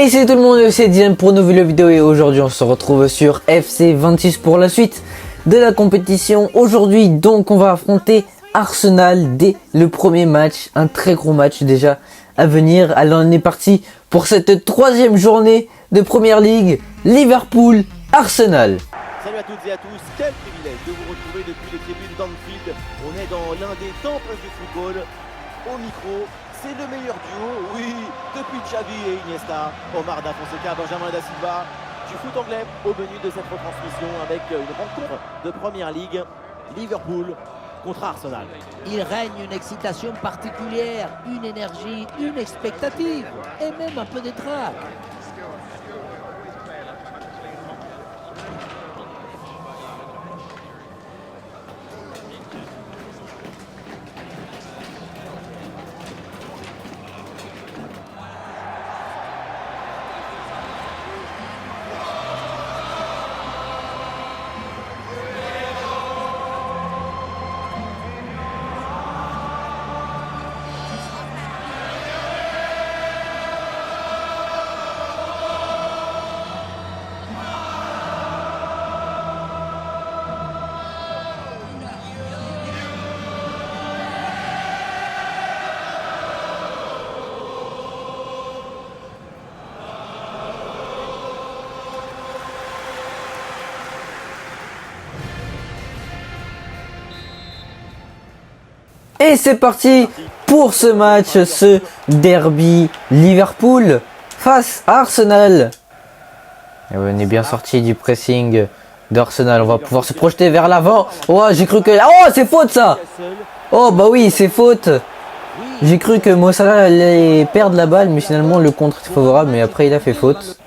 Et salut tout le monde, c'est Dylan pour une nouvelle vidéo et aujourd'hui on se retrouve sur FC 26 pour la suite de la compétition. Aujourd'hui donc on va affronter Arsenal dès le premier match, un très gros match déjà à venir. Alors on est parti pour cette troisième journée de Première Ligue, Liverpool-Arsenal. Salut à toutes et à tous, quel privilège de vous retrouver depuis les tribunes d'Anfield. On est dans l'un des temples du football. Au micro, c'est le meilleur duo, oui, depuis Xavi et Iniesta, Omar Da Fonseca, Benjamin Da Silva, du foot anglais au menu de cette retransmission avec une rencontre de Première Ligue, Liverpool contre Arsenal. Il règne une excitation particulière, une énergie, une expectative et même un peu de trac. Et c'est parti pour ce match, ce derby Liverpool face à Arsenal. Et on est bien sorti du pressing d'Arsenal, on va pouvoir se projeter vers l'avant. Oh, j'ai cru que... Oh, c'est faute ça. Oh, bah oui, c'est faute. J'ai cru que Mo Salah allait perdre la balle, mais finalement le contre est favorable, mais après il a fait faute.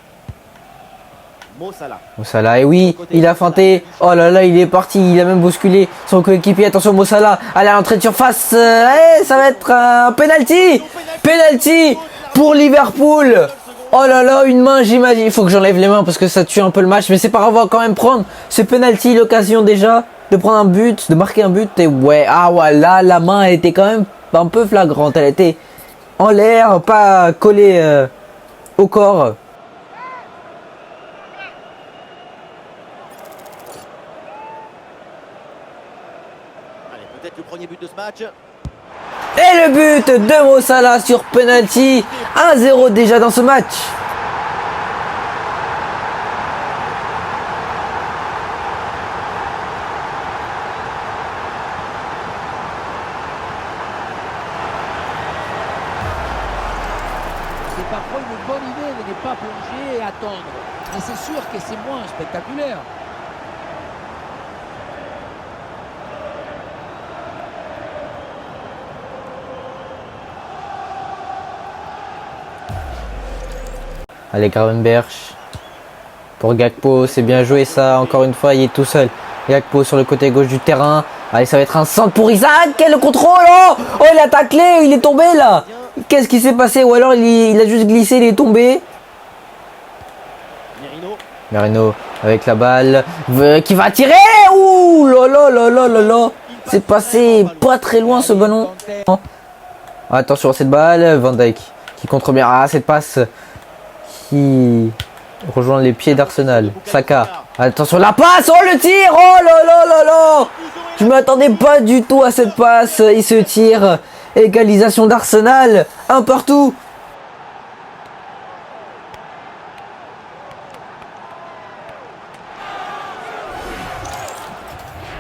Mo Salah. Mo Salah, et oui, il a feinté. Oh là là, il est parti, il a même bousculé son coéquipier. Attention, Mo Salah, allez à l'entrée de surface. Ça va être un penalty. Penalty pour Liverpool. Oh là là, une main, j'imagine. Il faut que j'enlève les mains parce que ça tue un peu le match. Mais c'est pas grave, on va quand même prendre ce penalty, l'occasion déjà de prendre un but, de marquer un but. Et ouais, ah voilà, la main elle était quand même un peu flagrante. Elle était en l'air, pas collée au corps. Allez, peut-être le premier but de ce match. Et le but de Mo Salah sur penalty. 1-0 déjà dans ce match. C'est parfois une bonne idée de ne pas plonger et attendre. Mais c'est sûr que c'est moins spectaculaire. Allez, Gravenberch pour Gakpo, c'est bien joué ça. Encore une fois, il est tout seul. Gakpo sur le côté gauche du terrain. Allez, ça va être un centre pour Isaac. Quel contrôle! Oh, il a taclé, il est tombé là. Qu'est-ce qui s'est passé? Ou alors il a juste glissé, il est tombé. Merino avec la balle qui va tirer. Ouh là là là là là là. C'est passé pas très loin ce ballon. Attention à cette balle. Van Dijk qui contre bien. Ah, cette passe qui rejoint les pieds d'Arsenal. Saka. Attention la passe. Oh le tir. Oh là là là là. Je m'attendais pas du tout à cette passe. Il se tire. Égalisation d'Arsenal. Un partout.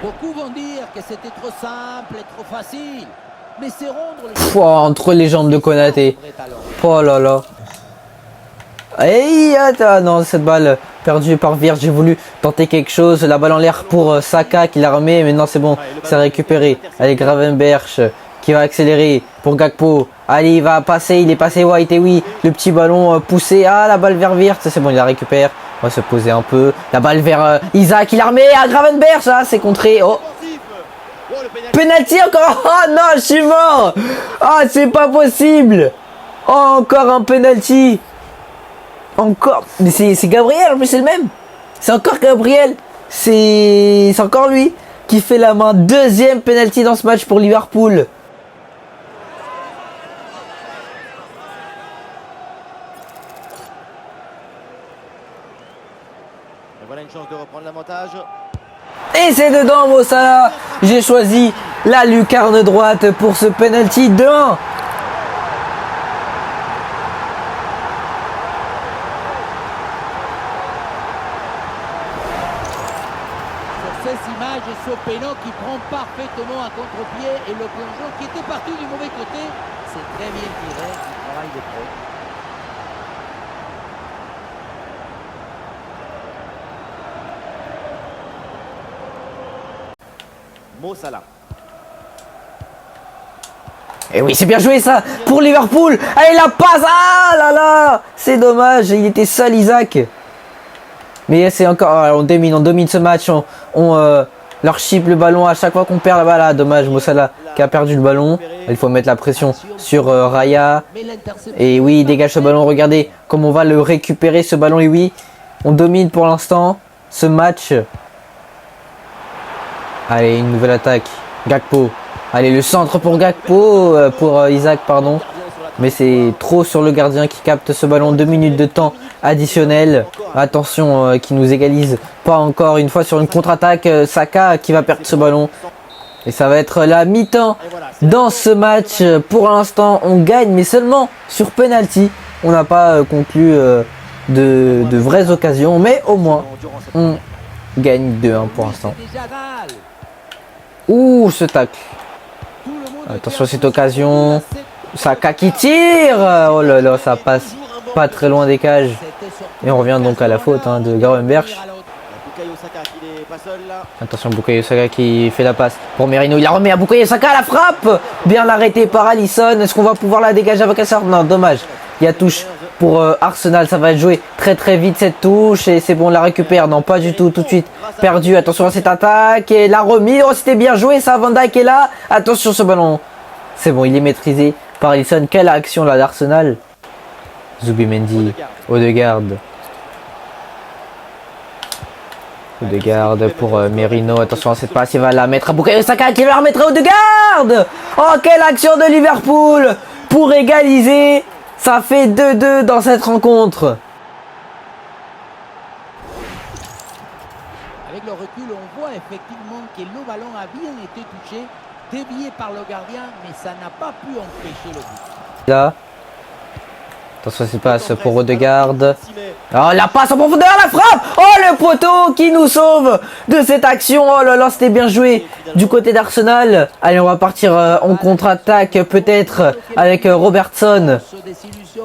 Beaucoup vont dire que c'était trop simple et trop facile. Mais c'est rendre le Pouah, entre les jambes de Konaté. Oh là là. Et attends, non, cette balle perdue par Virge. J'ai voulu tenter quelque chose. La balle en l'air pour Saka qui l'a remis. Mais non, c'est bon, c'est récupéré. Allez, Gravenberch qui va accélérer pour Gakpo. Allez, il va passer. Il est passé White. Et oui, le petit ballon poussé. Ah, la balle vers Virge. C'est bon, il la récupère. On va se poser un peu. La balle vers Isaac. Il l'a remis à Gravenberch. Ah, c'est contré. Oh. Penalty encore. Oh non, je suis mort. Ah, c'est pas possible. Oh, encore un penalty. Encore, mais c'est Gabriel en plus, c'est le même. C'est encore Gabriel. C'est encore lui qui fait la main. Deuxième penalty dans ce match pour Liverpool. Et voilà une chance de reprendre l'avantage. Et c'est dedans, Mo Salah. J'ai choisi la lucarne droite pour ce penalty 2-1. Ces images, ce péno qui prend parfaitement à contre-pied et le plongeon qui était parti du mauvais côté, c'est très bien tiré du travail des pros. Mo Salah. Et oui, c'est bien joué ça pour Liverpool. Allez, la passe. Ah là là, c'est dommage, il était seul Isaac. Mais c'est encore, on domine ce match. On leur chip le ballon à chaque fois qu'on perd la balle. Ah, dommage, Mo Salah qui a perdu le ballon. Il faut mettre la pression sur Raya. Et oui, il dégage ce ballon. Regardez comment on va le récupérer ce ballon. Et oui, on domine pour l'instant ce match. Allez, une nouvelle attaque. Gakpo. Allez, le centre pour Gakpo, pour Isaac, pardon. Mais c'est trop sur le gardien qui capte ce ballon. 2 minutes de temps additionnel. Attention, qui nous égalise pas encore une fois sur une contre-attaque. Saka qui va perdre ce ballon. Et ça va être la mi-temps dans ce match. Pour l'instant, on gagne, mais seulement sur penalty. On n'a pas conclu de vraies occasions, mais au moins, on gagne 2-1 pour l'instant. Ouh, ce tacle. Attention à cette occasion. Saka qui tire. Oh là là, ça passe pas très loin des cages. Et on revient donc à la faute de Gravenberch. Attention, Bukayo Saka qui fait la passe pour Merino. Il la remet à Bukayo Saka, la frappe. Bien l'arrêté par Alisson. Est-ce qu'on va pouvoir la dégager avec un sort? Non, dommage. Il y a touche pour Arsenal. Ça va être joué très très vite cette touche. Et c'est bon, on la récupère. Non, pas du tout, tout de suite. Perdu. Attention à cette attaque. Et la remise. Oh, c'était bien joué ça. Van Dijk est là. Attention ce ballon. C'est bon, il est maîtrisé par Alisson. Quelle action là d'Arsenal. Zubimendi. Odegaard. Odegaard pour Merino. Attention à cette passe. Il va la mettre à Bukayo Saka qui va la remettre à Odegaard. Oh, quelle action de Liverpool pour égaliser. Ça fait 2-2 dans cette rencontre. Avec le recul, on voit effectivement que le ballon a bien été touché, dévié par le gardien, mais ça n'a pas pu empêcher le but. Là. Attention, c'est passe pour Odegaard. Oh, la passe en profondeur, la frappe. Oh, le poteau qui nous sauve de cette action. Oh là là, c'était bien joué du côté d'Arsenal. Allez, on va partir en contre-attaque peut-être avec Robertson.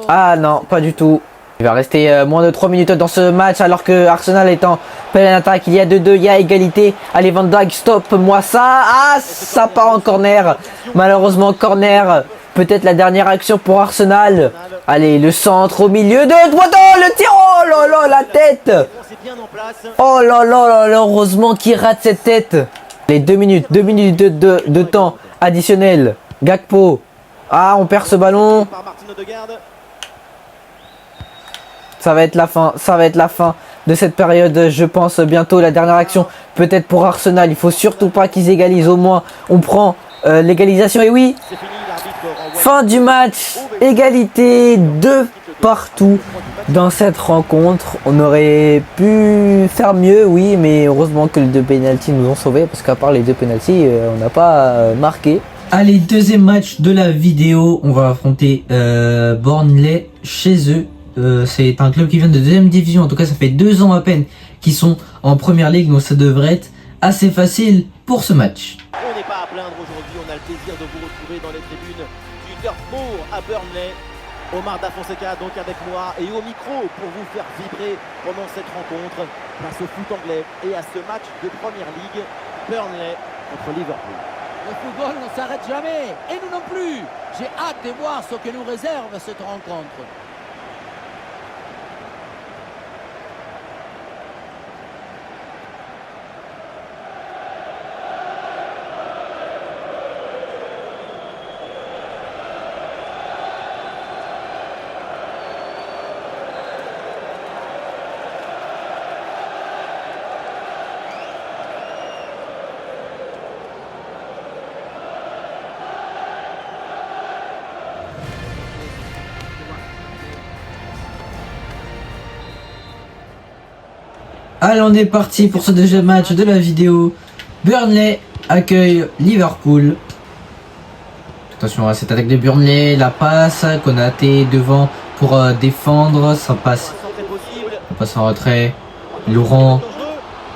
Ah non, pas du tout. Il va rester moins de 3 minutes dans ce match alors que Arsenal est en pleine attaque. Il y a 2-2, il y a égalité. Allez, Van Dijk, stop-moi ça. Ah, ça part en corner. Malheureusement, corner. Peut-être la dernière action pour Arsenal. Allez, le centre au milieu de droite. Oh, le tir. Oh là là, la tête. Oh là là là là, heureusement qu'il rate cette tête. Les 2 minutes de temps additionnel. Gakpo. Ah, on perd ce ballon. Ça va être la fin de cette période, je pense. Bientôt la dernière action, peut-être pour Arsenal. Il faut surtout pas qu'ils égalisent. Au moins, on prend l'égalisation. Et oui, fin du match, égalité de partout dans cette rencontre. On aurait pu faire mieux, oui, mais heureusement que les 2 pénaltys nous ont sauvés, parce qu'à part les 2 pénaltys, on n'a pas marqué. Allez, deuxième match de la vidéo. On va affronter Burnley chez eux. C'est un club qui vient de 2e division. En tout cas, ça fait 2 ans à peine qu'ils sont en première ligue, donc ça devrait être assez facile pour ce match. On n'est pas à plaindre aujourd'hui, on a le plaisir de vous retrouver dans les tribunes du Turf Moor à Burnley. Omar Da Fonseca donc avec moi et au micro pour vous faire vibrer pendant cette rencontre face au foot anglais et à ce match de première ligue, Burnley contre Liverpool. Le football ne s'arrête jamais, et nous non plus. J'ai hâte de voir ce que nous réserve cette rencontre. Allez, on est parti pour ce deuxième match de la vidéo. Burnley accueille Liverpool. Attention à cette attaque de Burnley, la passe, Konaté devant pour défendre, ça passe en retrait. Laurent,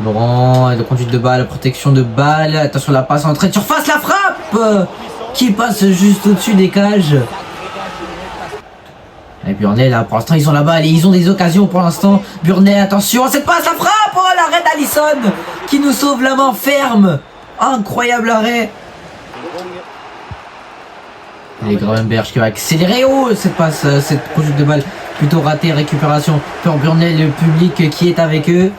le conduite de balle, protection de balle, attention la passe en entrée de surface, la frappe qui passe juste au-dessus des cages. Et Burnley là, pour l'instant ils ont la balle et ils ont des occasions pour l'instant. Burnley, attention, cette passe, la frappe, oh l'arrêt d'Alisson qui nous sauve la main ferme. Incroyable arrêt. Et Gravenberch qui va accélérer. Oh, cette passe, cette conduite de balle plutôt ratée. Récupération pour Burnley, le public qui est avec eux.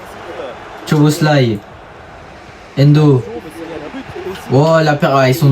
Szoboszlai. Endo. Oh, ils sont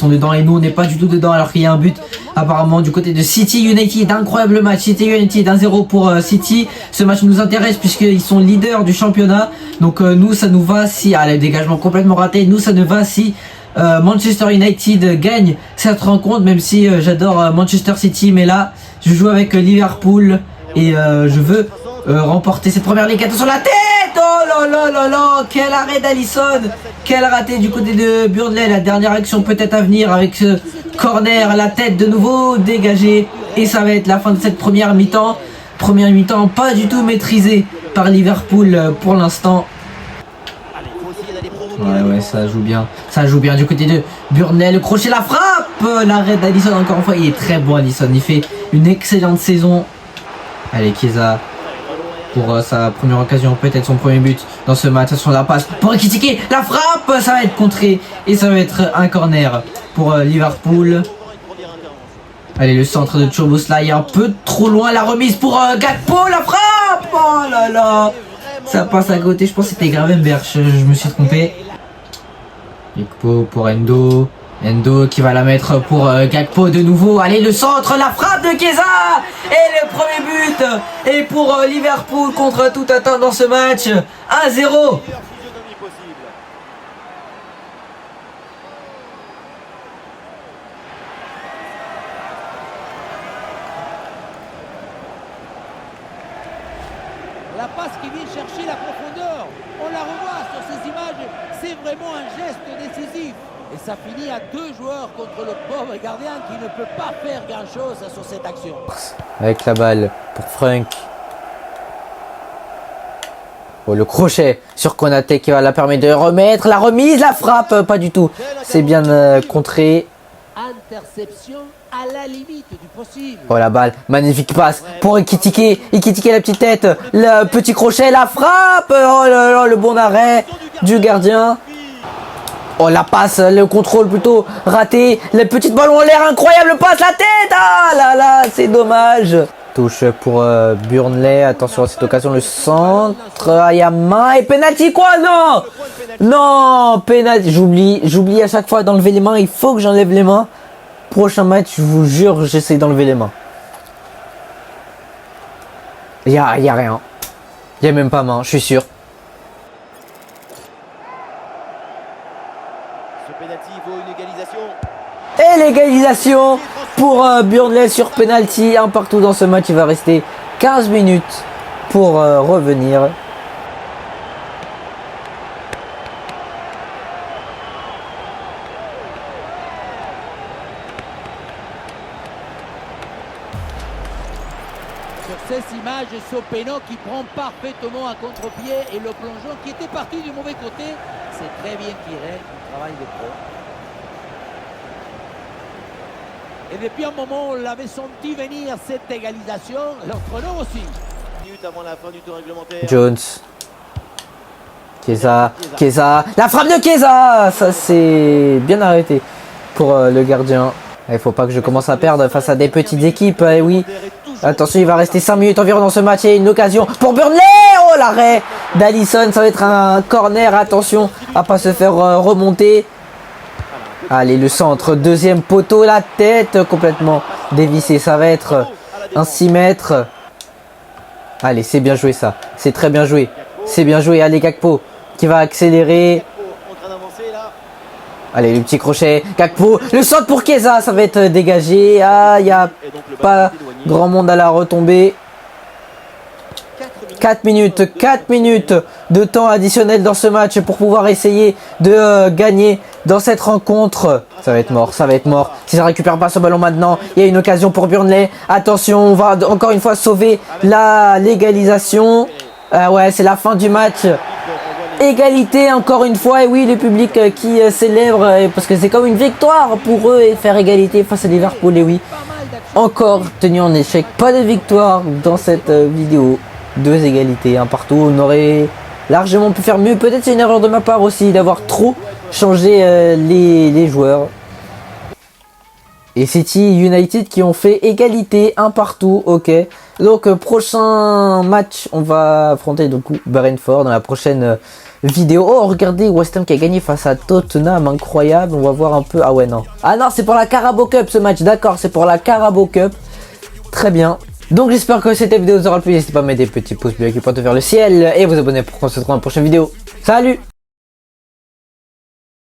dedans et nous on n'est pas du tout dedans alors qu'il y a un but apparemment du côté de City United. Incroyable match. City United 1-0 pour City. Ce match nous intéresse puisqu'ils sont leaders du championnat. Donc nous ça nous va si... le dégagement complètement raté. Nous ça nous va si... Manchester United gagne cette rencontre, même si j'adore Manchester City, mais là je joue avec Liverpool et je veux remporter cette première ligue. Attention la tête, oh là là là là, quel arrêt d'Alisson, quel raté du côté de Burnley. La dernière action peut-être à venir avec ce corner, la tête de nouveau dégagée et ça va être la fin de cette première mi-temps. Première mi-temps pas du tout maîtrisée par Liverpool pour l'instant. Ouais, ça joue bien du côté de Burnley, le crochet, la frappe, l'arrêt d'Alisson encore une fois, il est très bon Alisson, il fait une excellente saison. Allez, Chiesa pour sa première occasion, peut-être son premier but dans ce match, sur la passe pour Ekitike, la frappe, ça va être contré et ça va être un corner pour Liverpool. Allez, le centre de Szoboszlai un peu trop loin, la remise pour Gakpo, la frappe, oh là là, ça passe à côté, je pense que c'était Gravenberch, je me suis trompé. Gakpo pour Endo qui va la mettre pour Gakpo de nouveau. Allez, le centre, la frappe de Chiesa et le premier but. Et pour Liverpool contre toute attente dans ce match, 1-0. La passe qui vient chercher la profondeur, on la revoit sur ces images, c'est vraiment un geste décisif. Et ça finit à 2 joueurs contre le pauvre gardien qui ne peut pas faire grand chose sur cette action. Avec la balle pour Frank. Oh, le crochet sur Konaté qui va la permettre de remettre, la remise, la frappe, pas du tout. C'est bien contré. Interception à la limite du possible. Oh la balle, magnifique passe pour Ekitike, la petite tête, le petit crochet, la frappe, oh là là, le bon arrêt du gardien. Oh la passe, le contrôle plutôt raté, les petites ballons en l'air, incroyable passe, la tête, ah là là, c'est dommage. Touche pour Burnley, attention à cette occasion, le centre, Ayama et penalty quoi, non, penalty, j'oublie à chaque fois d'enlever les mains, il faut que j'enlève les mains. Prochain match, je vous jure, j'essaie d'enlever les mains. Il y a rien. Il y a même pas main, je suis sûr. Ce penalty vaut une égalisation. Et l'égalisation pour Burnley sur penalty. Un partout dans ce match, il va rester 15 minutes pour revenir. Sur ces images, Sopeno qui prend parfaitement un contre-pied et le plongeon qui était parti du mauvais côté. C'est très bien tiré, du travail de pro. Et depuis un moment, on l'avait senti venir cette égalisation. L'entraîneur aussi. Minutes avant la fin du temps réglementaire. Jones. Chiesa. La frappe de Chiesa. Ça c'est bien arrêté pour le gardien. Il faut pas que je commence à perdre face à des petites équipes. Oui. Attention, il va rester 5 minutes environ dans ce match. Et une occasion pour Burnley. Oh, l'arrêt d'Alisson. Ça va être un corner. Attention à pas se faire remonter. Allez, le centre. Deuxième poteau. La tête complètement dévissée. Ça va être un 6 mètres. Allez, c'est bien joué ça. C'est très bien joué. C'est bien joué. Allez, Gakpo qui va accélérer. Allez, le petit crochet, Gakpo, le centre pour Chiesa, ça va être dégagé. Ah, il n'y a pas grand monde à la retombée. 4 minutes de temps additionnel dans ce match pour pouvoir essayer de gagner dans cette rencontre. Ça va être mort, ça va être mort. Si ça récupère pas ce ballon maintenant, il y a une occasion pour Burnley. Attention, on va encore une fois sauver la légalisation. Ouais, c'est la fin du match. Égalité encore une fois, et oui, le public qui célèbre parce que c'est comme une victoire pour eux et faire égalité face à Liverpool. Et oui, encore tenu en échec, pas de victoire dans cette vidéo. 2 égalités, un partout. On aurait largement pu faire mieux. Peut-être c'est une erreur de ma part aussi d'avoir trop changé les joueurs. Et City United qui ont fait égalité, un partout. Ok. Donc prochain match, on va affronter du coup Brentford dans la prochaine vidéo. Oh, regardez, West Ham qui a gagné face à Tottenham, incroyable. On va voir un peu. Ah ouais, non. Ah non, c'est pour la Carabao Cup ce match. D'accord, c'est pour la Carabao Cup. Très bien. Donc j'espère que cette vidéo vous aura plu. N'hésitez pas à mettre des petits pouces bleus qui pointent vers le ciel et vous abonner pour qu'on se retrouve dans la prochaine vidéo. Salut!